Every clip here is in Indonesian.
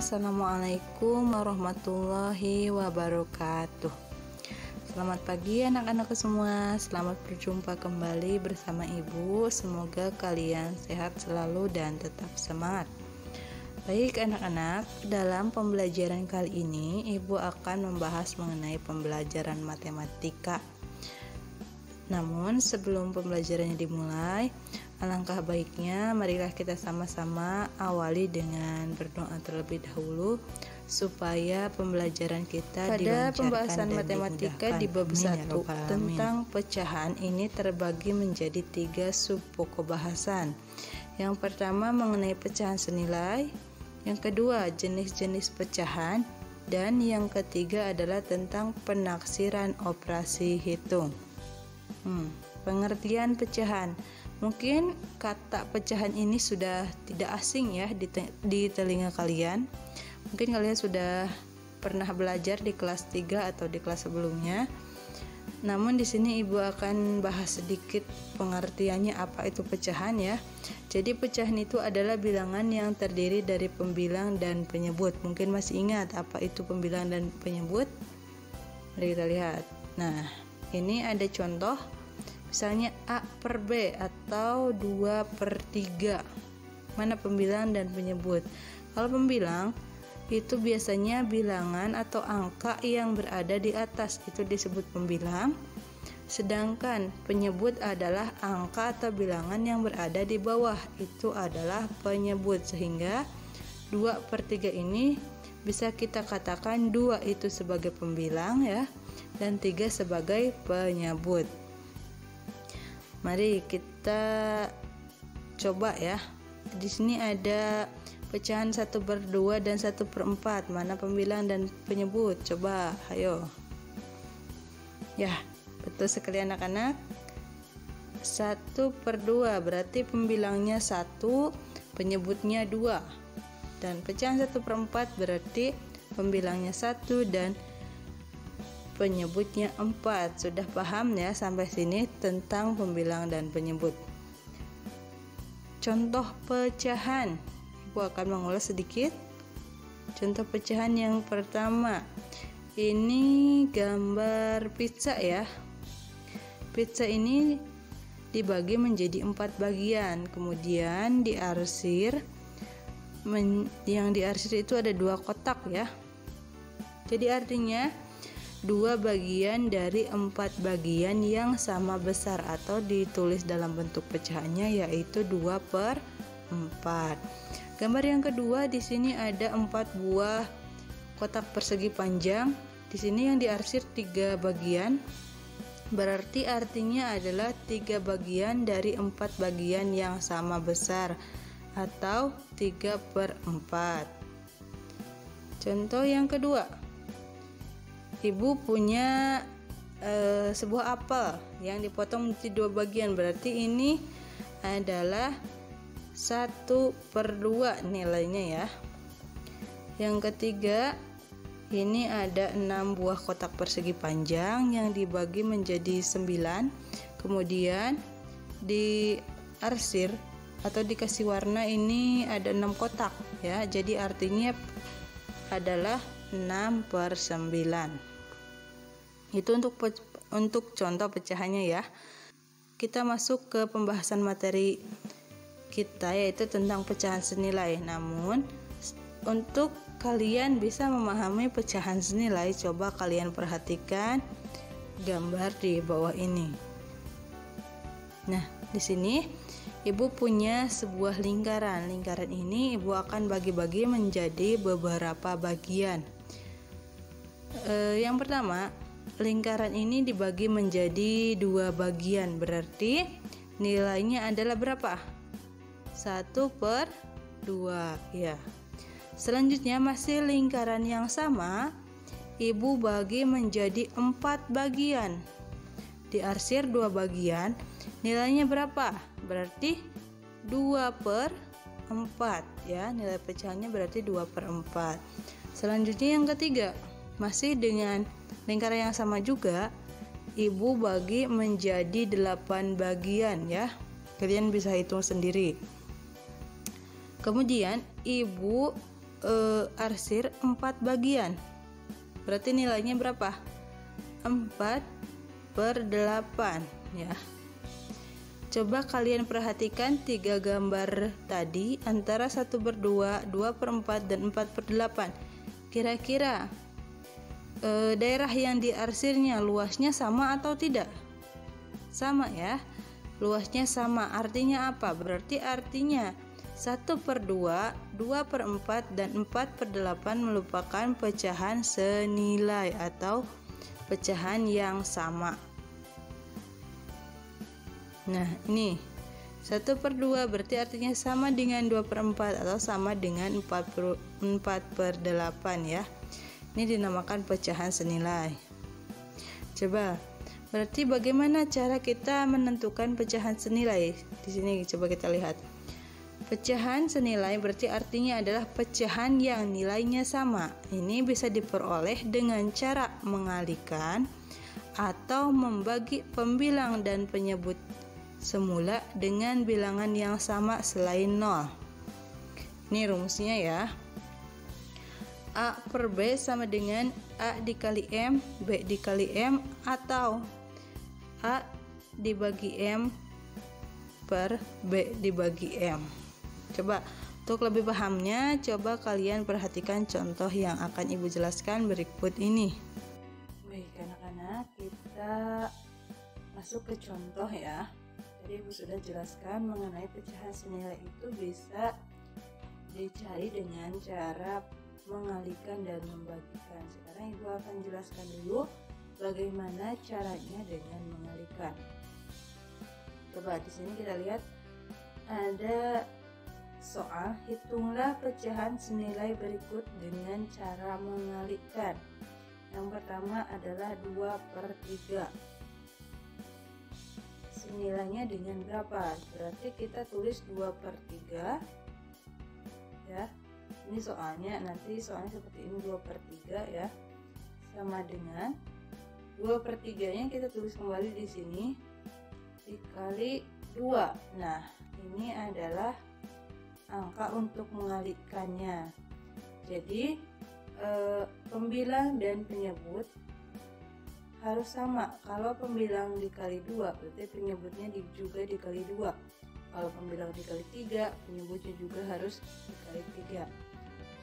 Assalamualaikum warahmatullahi wabarakatuh. Selamat pagi anak-anak semua. Selamat berjumpa kembali bersama Ibu. Semoga kalian sehat selalu dan tetap semangat. Baik anak-anak, dalam pembelajaran kali ini Ibu akan membahas mengenai pembelajaran matematika. Namun sebelum pembelajarannya dimulai, alangkah baiknya marilah kita sama-sama awali dengan berdoa terlebih dahulu supaya pembelajaran kita dilancarkan. Pada pembahasan matematika di bab 1 tentang pecahan ini terbagi menjadi 3 sub pokok bahasan. Yang pertama mengenai pecahan senilai, yang kedua jenis-jenis pecahan, dan yang ketiga adalah tentang penaksiran operasi hitung. Pengertian pecahan. Mungkin kata pecahan ini sudah tidak asing ya di telinga kalian. Mungkin kalian sudah pernah belajar di kelas 3 atau di kelas sebelumnya. Namun di sini Ibu akan bahas sedikit pengertiannya apa itu pecahan ya. Jadi pecahan itu adalah bilangan yang terdiri dari pembilang dan penyebut. Mungkin masih ingat apa itu pembilang dan penyebut? Mari kita lihat. Nah, ini ada contoh. Misalnya A per B atau 2/3. Mana pembilang dan penyebut? Kalau pembilang itu biasanya bilangan atau angka yang berada di atas, itu disebut pembilang. Sedangkan penyebut adalah angka atau bilangan yang berada di bawah, itu adalah penyebut. Sehingga 2/3 ini bisa kita katakan 2 itu sebagai pembilang ya, dan 3 sebagai penyebut. Mari kita coba ya. Di sini ada pecahan 1/2 dan 1/4. Mana pembilang dan penyebut? Coba, ayo. Ya, betul sekali anak-anak. 1/2 berarti pembilangnya 1, penyebutnya 2. Dan pecahan 1/4 berarti pembilangnya 1 dan penyebutnya 4. Sudah paham ya sampai sini tentang pembilang dan penyebut. Contoh pecahan. Ibu akan mengulas sedikit. Contoh pecahan yang pertama. Ini gambar pizza ya. Pizza ini dibagi menjadi 4 bagian. Kemudian diarsir. Yang diarsir itu ada 2 kotak ya. Jadi artinya 2 bagian dari 4 bagian yang sama besar, atau ditulis dalam bentuk pecahannya yaitu 2/4. Gambar yang kedua, di sini ada 4 buah kotak persegi panjang. Di sini yang diarsir 3 bagian. Berarti artinya adalah 3 bagian dari 4 bagian yang sama besar, atau 3/4. Contoh yang kedua. Ibu punya sebuah apel yang dipotong menjadi 2 bagian, berarti ini adalah 1/2 nilainya ya. Yang ketiga, ini ada 6 buah kotak persegi panjang yang dibagi menjadi 9, kemudian diarsir atau dikasih warna, ini ada 6 kotak ya, jadi artinya adalah 6/9. Itu untuk contoh pecahannya ya. Kita masuk ke pembahasan materi kita, yaitu tentang pecahan senilai. Namun untuk kalian bisa memahami pecahan senilai, coba kalian perhatikan gambar di bawah ini. Nah, di sini Ibu punya sebuah lingkaran. Lingkaran ini Ibu akan bagi-bagi menjadi beberapa bagian. Yang pertama, lingkaran ini dibagi menjadi 2 bagian, berarti nilainya adalah berapa? 1/2 ya. Selanjutnya masih lingkaran yang sama, Ibu bagi menjadi 4 bagian. Diarsir 2 bagian, nilainya berapa? Berarti 2/4 ya. Nilai pecahannya berarti 2/4. Selanjutnya yang ketiga, masih dengan lingkaran yang sama juga, Ibu bagi menjadi 8 bagian ya. Kalian bisa hitung sendiri. Kemudian Ibu arsir 4 bagian. Berarti nilainya berapa? 4/8 ya. Coba kalian perhatikan 3 gambar tadi antara 1/2, 2/4 dan 4/8. Kira-kira daerah yang diarsirnya luasnya sama atau tidak? Sama ya. Luasnya sama. Artinya apa? Berarti artinya 1/2, 2/4 dan 4/8 merupakan pecahan senilai atau pecahan yang sama. Nah, ini 1/2 berarti artinya sama dengan 2/4 atau sama dengan 4/8 ya. Ini dinamakan pecahan senilai. Coba, berarti bagaimana cara kita menentukan pecahan senilai? Di sini coba kita lihat. Pecahan senilai berarti artinya adalah pecahan yang nilainya sama. Ini bisa diperoleh dengan cara mengalihkan atau membagi pembilang dan penyebut semula dengan bilangan yang sama selain 0. Ini rumusnya ya. A per B sama dengan A dikali M, B dikali M, atau A dibagi M per B dibagi M. Coba untuk lebih pahamnya, coba kalian perhatikan contoh yang akan Ibu jelaskan berikut ini. Baik anak-anak, kita masuk ke contoh ya. Tadi Ibu sudah jelaskan mengenai pecahan senilai itu bisa dicari dengan cara mengalihkan dan membagikan. Sekarang Ibu akan jelaskan dulu bagaimana caranya dengan mengalihkan. Coba di sini kita lihat ada soal, hitunglah pecahan senilai berikut dengan cara mengalihkan. Yang pertama adalah 2/3. Senilainya dengan berapa? Berarti kita tulis 2/3 ya. Ini soalnya, nanti soalnya seperti ini 2/3 ya, sama dengan 2/3 nya kita tulis kembali di sini dikali 2. Nah, ini adalah angka untuk mengalihkannya. Jadi pembilang dan penyebut harus sama. Kalau pembilang dikali 2 berarti penyebutnya juga dikali 2. Kalau pembilang dikali 3, penyebutnya juga harus dikali 3.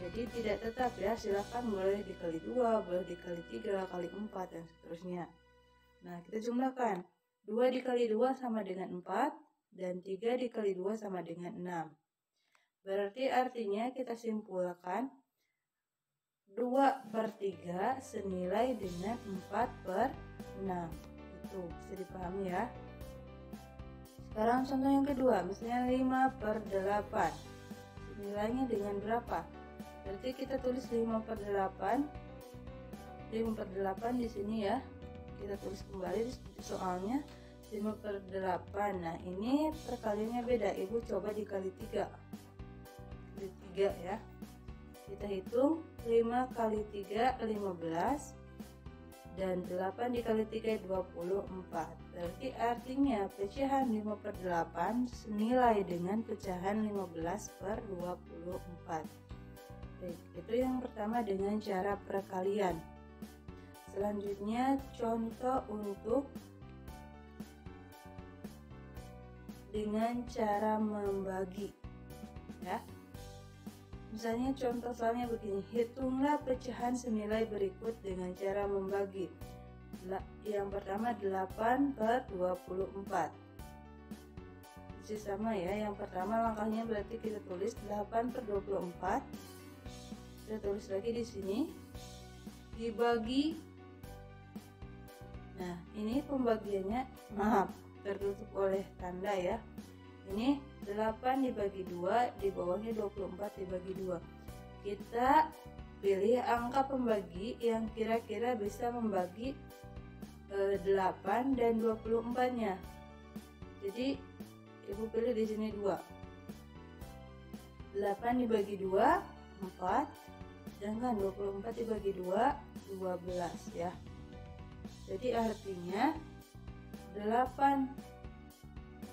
Jadi tidak tetap ya, silakan boleh dikali 2, boleh dikali 3, kali 4 dan seterusnya. Nah, kita jumlahkan. 2 dikali 2 sama dengan 4 dan 3 dikali 2 sama dengan 6. Berarti artinya kita simpulkan 2/3 senilai dengan 4/6. Itu bisa dipahami ya. Sekarang contoh yang kedua, misalnya 5/8. Senilainya dengan berapa? Berarti kita tulis 5/8. 5/8 di sini ya. Kita tulis kembali soalnya 5/8. Nah, ini perkaliannya beda. Ibu coba dikali 3. Kali 3 ya. Kita hitung 5 kali 3 15 dan 8 dikali 3 24. Berarti artinya pecahan 5/8 senilai dengan pecahan 15/24. Baik, itu yang pertama dengan cara perkalian. Selanjutnya contoh untuk dengan cara membagi ya. Misalnya contoh soalnya begini, hitunglah pecahan senilai berikut dengan cara membagi. Yang pertama 8/24. Masih sama ya, yang pertama langkahnya berarti kita tulis 8/24. Kita tulis lagi di sini dibagi. Nah, ini pembagiannya tertutup oleh tanda ya. Ini 8 dibagi 2, di bawahnya 24 dibagi 2. Kita pilih angka pembagi yang kira-kira bisa membagi 8 dan 24-nya. Jadi Ibu pilih di sini 2. 8 dibagi 2, 4. Sedangkan 24 dibagi 2, 12 ya. Jadi artinya 8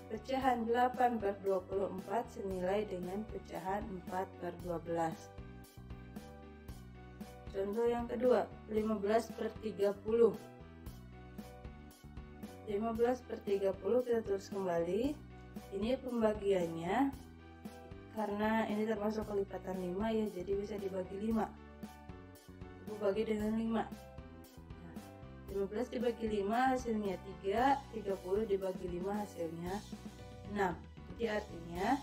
pecahan 8/24 senilai dengan pecahan 4/12. contoh yang kedua, 15/30. 15/30 kita tulis kembali. Ini pembagiannya, karena ini termasuk kelipatan 5 ya, jadi bisa dibagi 5. Ibu bagi dengan 5. Nah, 15 dibagi 5 hasilnya 3, 30 dibagi 5 hasilnya 6. Jadi artinya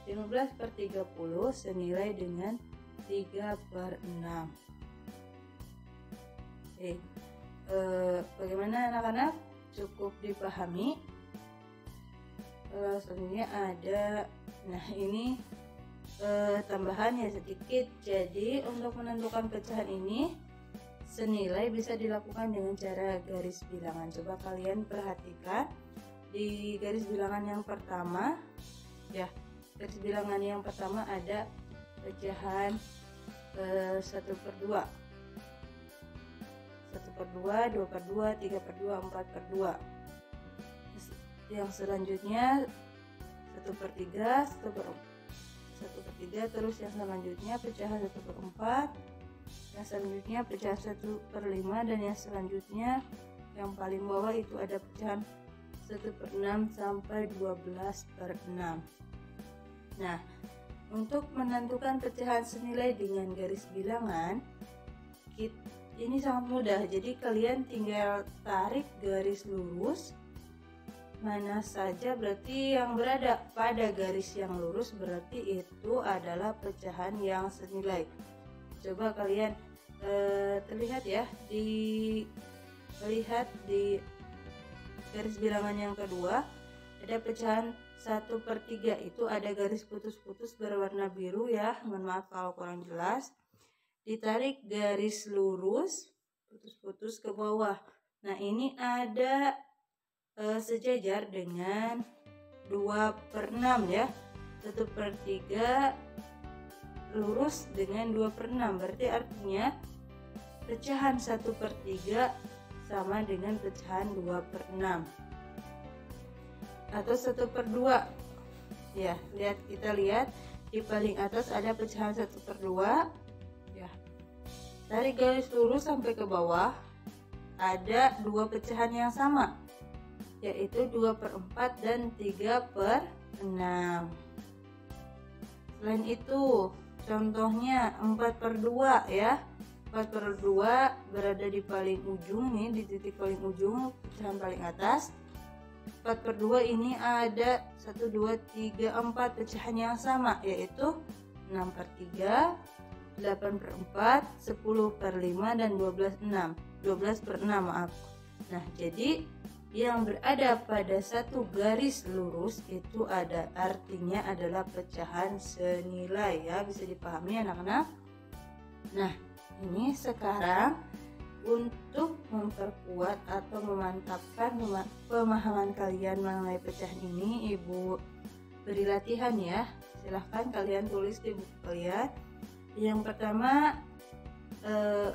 15/30 senilai dengan 3/6. Oke, bagaimana anak-anak? Cukup dipahami? Selanjutnya ada, nah ini tambahannya sedikit. Jadi untuk menentukan pecahan ini senilai bisa dilakukan dengan cara garis bilangan. Coba kalian perhatikan di garis bilangan yang pertama ya. Garis bilangan yang pertama ada pecahan 1/2, 1/2, 2/2, 3/2, 4/2. Yang selanjutnya 1/3, 1/3, terus yang selanjutnya pecahan 1/4, yang selanjutnya pecahan 1/5, dan yang selanjutnya yang paling bawah itu ada pecahan 1/6 sampai 12/6. Nah, untuk menentukan pecahan senilai dengan garis bilangan ini sangat mudah. Jadi kalian tinggal tarik garis lurus mana saja, berarti yang berada pada garis yang lurus berarti itu adalah pecahan yang senilai. Coba kalian terlihat ya, lihat di garis bilangan yang kedua ada pecahan 1/3, itu ada garis putus-putus berwarna biru ya. Mohon maaf kalau kurang jelas. Ditarik garis lurus putus-putus ke bawah. Nah, ini ada sejajar dengan 2/6 ya. 1/3 lurus dengan 2/6, berarti artinya pecahan 1/3 sama dengan pecahan 2/6 atau 1/2 ya. Kita lihat di paling atas ada pecahan 1/2 ya. Tarik garis lurus sampai ke bawah, ada dua pecahan yang sama, yaitu 2/4 dan 3/6. Selain itu contohnya 4/2 ya. 4/2 berada di paling ujung nih, di titik paling ujung pecahan paling atas. 4/2 ini ada 1, 2, 3, 4 pecahan yang sama, yaitu 6/3, 8/4, 10/5, dan 12/6 maaf. Nah, jadi yang berada pada satu garis lurus itu ada artinya adalah pecahan senilai ya. Bisa dipahami anak-anak? Nah, ini sekarang untuk memperkuat atau memantapkan pemahaman kalian mengenai pecahan ini, Ibu beri latihan ya. Silahkan kalian tulis di buku kalian. Yang pertama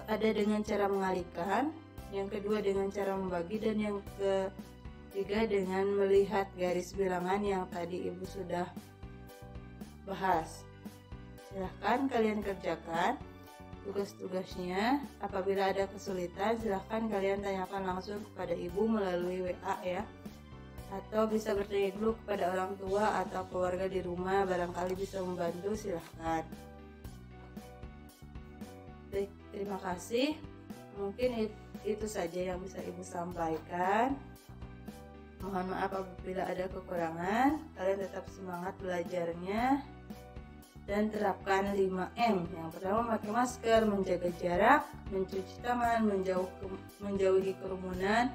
ada dengan cara mengalihkan, yang kedua dengan cara membagi, dan yang ketiga dengan melihat garis bilangan yang tadi Ibu sudah bahas. Silahkan kalian kerjakan tugas-tugasnya. Apabila ada kesulitan, silahkan kalian tanyakan langsung kepada Ibu melalui WA ya, atau bisa bertanya dulu kepada orang tua atau keluarga di rumah, barangkali bisa membantu. Silahkan. Baik, terima kasih. Mungkin itu saja yang bisa Ibu sampaikan. Mohon maaf apabila ada kekurangan. Kalian tetap semangat belajarnya dan terapkan 5M. Yang pertama, pakai masker, menjaga jarak, mencuci tangan, menjauhi kerumunan,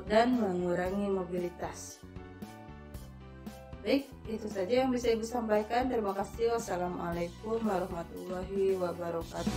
dan mengurangi mobilitas. Baik, itu saja yang bisa Ibu sampaikan. Terima kasih. Wassalamualaikum warahmatullahi wabarakatuh.